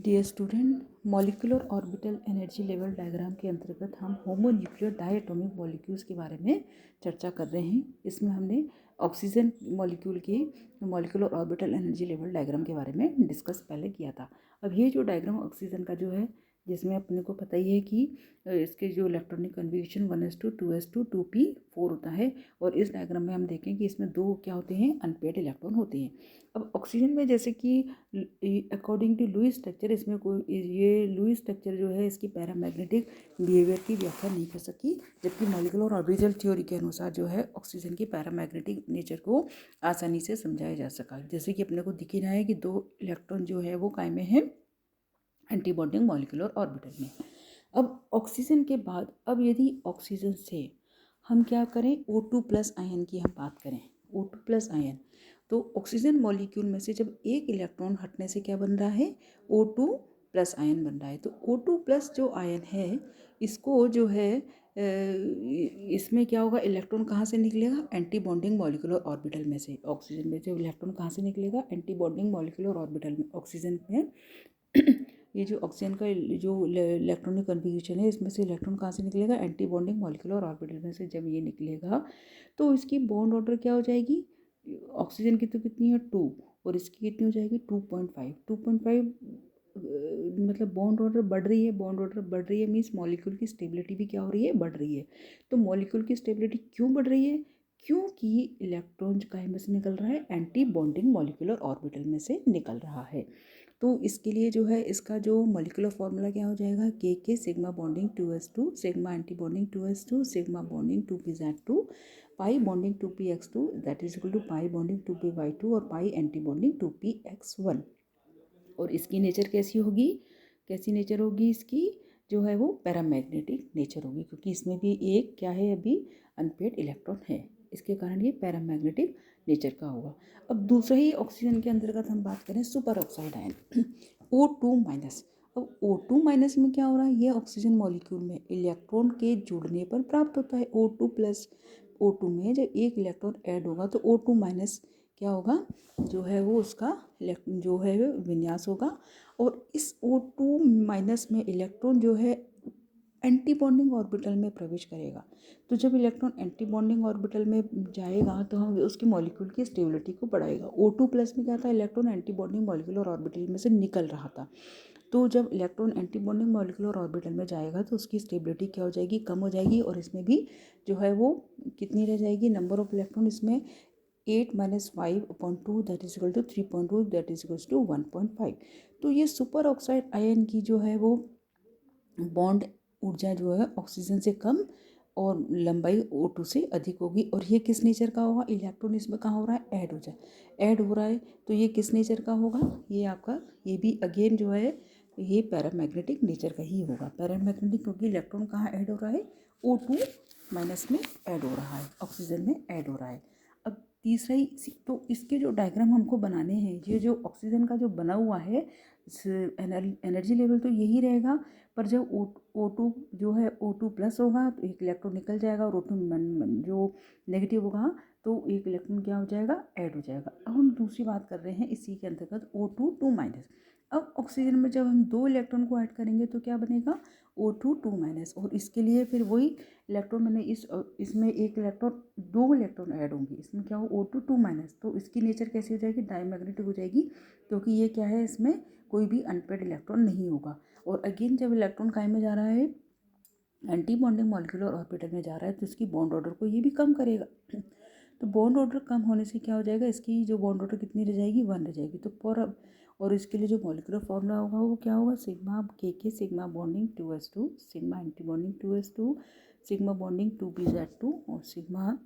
Dear student, molecular orbital energy level diagram के अंतर्गत हम होमोन्यूक्लियर डायटोमिक मॉलिक्यूल्स के बारे में चर्चा कर रहे हैं। इसमें हमने ऑक्सीजन मॉलिक्यूल की molecular orbital energy level diagram के बारे में डिस्कस पहले किया था। अब ये जो डायग्राम ऑक्सीजन का जो है, जिसमें अपने को पता ही है कि इसके जो electronic configuration 1s2 2s2 2p4 होता है। और इस डायग्राम में हम देखें कि इसमें दो क्या होते हैं, अनपेयर्ड इलेक्ट्रॉन होते हैं। अब ऑक्सीजन में जैसे कि अकॉर्डिंग टू लुईस स्ट्रक्चर, इसमें कोई ये लुईस स्ट्रक्चर जो है इसकी पैरामैग्नेटिक बिहेवियर की व्याख्या नहीं कर सकी, जबकि मॉलिक्यूलर ऑर्बिटल थ्योरी के अनुसार जो है ऑक्सीजन की पैरामैग्नेटिक नेचर को आसानी से समझाया जा सका। जैसे कि अपने को दिख ही रहा है कि दो इलेक्ट्रॉन जो है वो काय में है, एंटी बॉन्डिंग मॉलिक्यूलर ऑर्बिटल में। अब ऑक्सीजन के बाद अब यदि ऑक्सीजन से हम क्या करें, O2+ आयन की हम बात करें, O2+ आयन, तो ऑक्सीजन मॉलिक्यूल में से जब एक इलेक्ट्रॉन हटने से क्या बन रहा है, O2+ आयन बन रहा है। तो O2+ जो आयन है, इसको जो है इसमें क्या होगा, इलेक्ट्रॉन कहाँ से निकलेगा, एंटी बॉन्डिंग मॉलिक्यूलर ऑर्बिटल में से। ऑक्सीजन में जो इलेक्ट्रॉन कहाँ से निकलेगा, एंटी बॉन्डिंग मॉलिक्यूलर ऑर्बिटल में। ऑक्सीजन में ये जो ऑक्सीजन का जो इलेक्ट्रॉनिक कन्फिग्रेशन है, इसमें से इलेक्ट्रॉन कहाँ से निकलेगा, एंटी बॉन्डिंग मॉलिक्यूलर ऑर्बिटल में से। जब ये निकलेगा तो इसकी बॉन्ड ऑर्डर क्या हो जाएगी, ऑक्सीजन की तो कितनी है 2, और इसकी कितनी हो जाएगी 2.5। 2.5 मतलब बॉन्ड ऑर्डर बढ़ रही है, बॉन्ड ऑर्डर बढ़ रही है मीन्स मॉलिक्यूल की स्टेबिलिटी भी क्या हो रही है, बढ़ रही है। तो मॉलिक्यूल की स्टेबिलिटी क्यों बढ़ रही है, क्योंकि इलेक्ट्रॉन कहाँ में से निकल रहा है, एंटी बॉन्डिंग मॉलिक्यूलर ऑर्बिटल में से निकल रहा है। तो इसके लिए जो है इसका जो मॉलिक्यूलर फॉर्मूला क्या हो जाएगा, K sigma bonding 2s2 sigma anti bonding 2s2 sigma bonding 2pz2 pi bonding 2px2 that is equal to pi bonding 2py2 और पाई एंटी बॉन्डिंग 2px1। और इसकी नेचर कैसी होगी, कैसी नेचर होगी इसकी, जो है वो पैरामैग्नेटिक नेचर होगी, क्योंकि इसमें भी एक क्या है, अभी अनपेयर्ड इलेक्ट्रॉन है, इसके कारण ये पैरामैग्नेटिक नेचर का होगा। अब दूसरा ही ऑक्सीजन के अंतर्गत हम बात करें सुपर ऑक्साइड आयन O2-। अब O2- में क्या हो रहा है, ये ऑक्सीजन मॉलिक्यूल में इलेक्ट्रॉन के जुड़ने पर प्राप्त होता है। O2+ O2 में जब एक इलेक्ट्रॉन ऐड होगा तो O2- क्या होगा, जो है वो उसका जो है विन्यास होगा। और इस O2- में इलेक्ट्रॉन जो है एंटी बॉन्डिंग ऑर्बिटल में प्रवेश करेगा। तो जब इलेक्ट्रॉन एंटी बॉन्डिंग ऑर्बिटल में जाएगा तो हम उसकी मॉलिक्यूल की स्टेबिलिटी को बढ़ाएगा। O2+ में क्या था, electron anti bonding molecular orbital में से निकल रहा था। तो जब electron anti bonding molecular orbital में जाएगा तो उसकी स्टेबिलिटी क्या हो जाएगी, कम हो जाएगी। और इसमें भी जो है वो कितनी रह जाएगी, नंबर ऑफ इलेक्ट्रॉन इसमें 8 - 5/2 that is equal to 3.2 that is equal to 1.5। तो ये सुपर ऑक्साइड आयन की जो है वो बॉन्ड ऊर्जा जो है ऑक्सीजन से कम और लंबाई O2 से अधिक होगी। और ये किस नेचर का होगा, इलेक्ट्रॉन इसमें कहाँ हो रहा है, ऐड हो रहा है। तो ये किस नेचर का होगा, ये आपका, ये भी अगेन जो है ये पैरामैग्नेटिक नेचर का ही होगा। पैरामैग्नेटिक क्योंकि इलेक्ट्रॉन कहाँ ऐड हो रहा है, O2- में ऐड हो रहा है, ऑक्सीजन में ऐड हो रहा है। अब तीसरा ही, तो इसके जो डायग्राम हमको बनाने हैं, ये जो ऑक्सीजन का जो बना हुआ है एनर्जी लेवल तो यही रहेगा। पर जब O2 जो है O2+ होगा तो एक इलेक्ट्रॉन निकल जाएगा, और O2- जो नेगेटिव होगा तो एक इलेक्ट्रॉन क्या हो जाएगा, ऐड हो जाएगा। अब हम दूसरी बात कर रहे हैं इसी के अंतर्गत O2-2-। अब ऑक्सीजन में जब हम दो इलेक्ट्रॉन को ऐड करेंगे तो क्या बनेगा, O2-2-। और इसके लिए फिर वही इलेक्ट्रॉन, मैंने इसमें एक इलेक्ट्रॉन, दो इलेक्ट्रॉन ऐड होंगे, इसमें क्या हो O2-2-। तो इसकी नेचर कैसी हो जाएगी, डायमैग्नेटिक हो जाएगी, क्योंकि ये क्या है, इसमें कोई भी अनपेयर्ड इलेक्ट्रॉन नहीं होगा। और अगेन जब इलेक्ट्रॉन काय में जा रहा है, एंटी बॉन्डिंग मॉलिक्यूलर ऑर्बिटल में जा रहा है, तो इसकी बॉन्ड ऑर्डर को ये भी कम करेगा। तो बॉन्ड ऑर्डर कम होने से क्या हो जाएगा, इसकी जो बॉन्ड ऑर्डर कितनी रह जाएगी, 1 रह जाएगी। तो और इसके लिए जो मॉलिक्यूलर फॉर्मूला होगा वो क्या होगा, सिग्मा के sigma bonding 2s2 sigma anti bonding 2s2 sigma bonding 2pz2 और sigma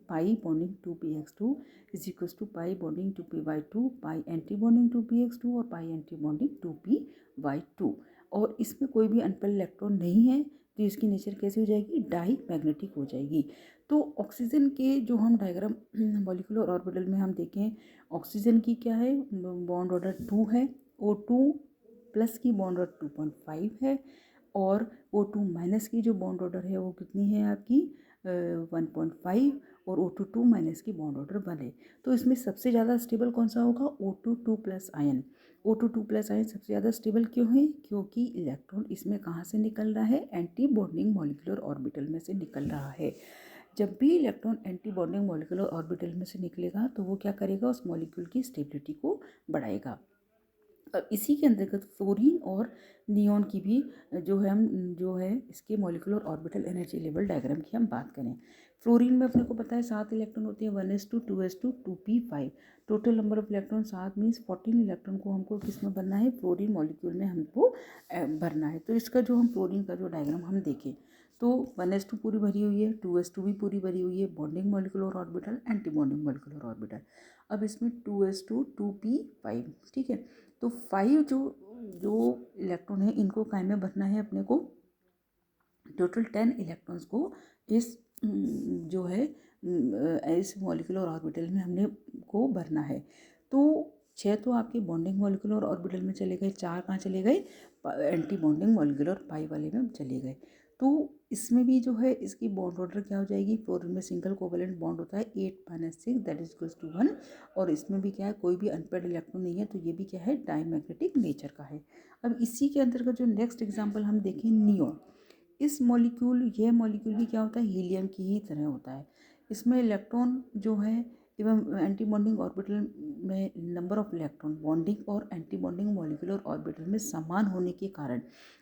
pi bonding 2px2 is equal to pi bonding 2py2 pi anti bonding 2px2 और पाई एंटी बॉन्डिंग 2py2। और इसमें कोई भी अनपेयर्ड इलेक्ट्रॉन नहीं है, तो इसकी नेचर कैसी हो जाएगी, डाई मैग्नेटिक हो जाएगी। तो ऑक्सीजन के जो हम डायग्राम मॉलिक्यूलर ऑर्बिटल में हम देखें, ऑक्सीजन की क्या है, बॉन्ड ऑर्डर 2 है, O2+ की बॉन्ड ऑर्डर 2.5 है, और O2- की जो बॉन्ड ऑर्डर है वो कितनी है आपकी 1.5। और O2 माइनस की बॉन्ड ऑर्डर बने। तो इसमें सबसे ज़्यादा स्टेबल कौन सा होगा? O2 plus ion. O2 plus ion सबसे ज़्यादा स्टेबल क्यों है? क्योंकि इलेक्ट्रॉन इसमें कहाँ से निकल रहा है? एंटी बॉन्डिंग मॉलिक्यूलर ऑर्बिटल में से निकल रहा है। जब भी electron anti bonding molecular orbital में से निकलेगा तो वो क्या करेगा? उस मॉलिक्यूल की स्टेबिलिटी को बढ़ाएगा। अब इसी के अंतर्गत फ्लोरीन और नियॉन की भी जो है इसके molecular orbital energy level diagram की हम बात करें। फ्लोरीन में अपने को पता है 7 इलेक्ट्रॉन होते हैं, 1s2 2s2 2p5। Total number of electron 7 means 14 electron को हमको किस में भरना है? फ्लोरीन मॉलिक्यूल में हमको भरना है। तो इसका जो हम फ्लोरीन का जो डायग्राम हम देखें तो 1s2 पूरी भरी हुई है, 2s2 भी पूरी भरी हुई है, bonding molecular orbital, anti bonding molecular orbital. अब इसमें 2s2 2p5, ठीक है। तो 5 जो इलेक्ट्रॉन है इनको काय में भरना है अपने को? टोटल 10 इलेक्ट्रॉन्स को इस जो है इस मॉलिक्यूलर ऑर्बिटल में हमने को भरना है। तो 6 तो आपके बॉन्डिंग मॉलिक्यूलर ऑर्बिटल में चले गए, 4 कहाँ चले गए? एंटी बॉन्डिंग मॉलिक्यूलर पाई वाले में चले गए। तो इसमें भी जो है इसकी बॉन्ड ऑर्डर क्या हो जाएगी? फ्लोरीन में सिंगल कोवेलेंट बॉन्ड होता है 8-6 दैट इज इक्वल्स टू 1। और इसमें भी क्या है? कोई भी अनपेयर्ड इलेक्ट्रॉन नहीं है, तो ये भी क्या है? डायमैग्नेटिक नेचर का है। अब इसी के अंतर्गत जो नेक्स्ट एग्जाम्पल हम देखें, नियॉन। यह मॉलिक्यूल भी क्या होता है? हीलियम की ही तरह होता है। इसमें इलेक्ट्रॉन जो है एवं एंटी बॉन्डिंग ऑर्बिटल में नंबर ऑफ इलेक्ट्रॉन बॉन्डिंग और एंटी बॉन्डिंग मॉलिक्यूलर ऑर्बिटल में समान होने के कारण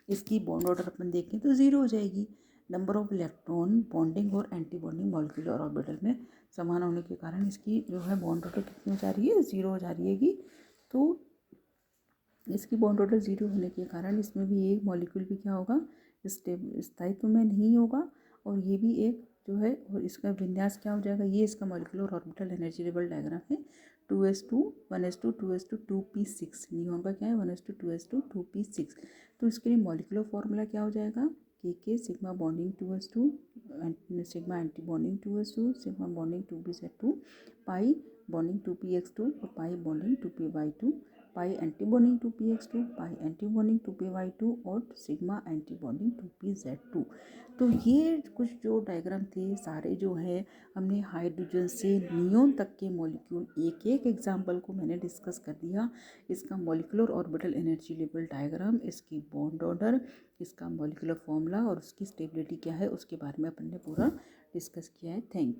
इसकी बॉन्ड ऑर्डर अपन देखें तो ज़ीरो हो जाएगी। नंबर ऑफ इलेक्ट्रॉन बॉन्डिंग और एंटी बॉन्डिंग मॉलिक्यूलर ऑर्बिटल में समान होने के कारण इसकी जो है बॉन्ड ऑर्डर कितनी हो जा रही है? ज़ीरो हो जा रही है। तो इसकी बॉन्ड ऑर्डर ज़ीरो होने के कारण इसमें भी एक मॉलिक्यूल भी क्या होगा? स्थायित्व में नहीं होगा। और ये भी एक जो है, और इसका विन्यास क्या हो जाएगा? ये इसका molecular orbital energy level diagram है। 2s2 1s2 2s2 2p6। Neon का क्या है? 1s2 2s2 2p6। तो इसके लिए मॉलिक्यूलर फॉर्मूला क्या हो जाएगा? K sigma bonding 2s2 sigma anti bonding 2s2 sigma bonding 2p2 पाई बॉन्डिंग 2px2 और पाई बॉन्डिंग 2p/2 पाई एंटी बॉन्डिंग 2px2 पाई एंटी बॉन्डिंग 2p/2 और सिग्मा एंटी बॉन्डिंग 2pz2। तो ये कुछ जो डायग्राम थे सारे जो है हमने हाइड्रोजन से नियॉन तक के मॉलिक्यूल एक एक एग्जाम्पल को मैंने डिस्कस कर दिया। इसका molecular orbital energy level diagram, इसकी बॉन्ड ऑर्डर, इसका मॉलिक्यूलर फॉर्मूला और उसकी स्टेबिलिटी क्या है उसके बारे में अपन ने पूरा डिस्कस किया है। Thank you.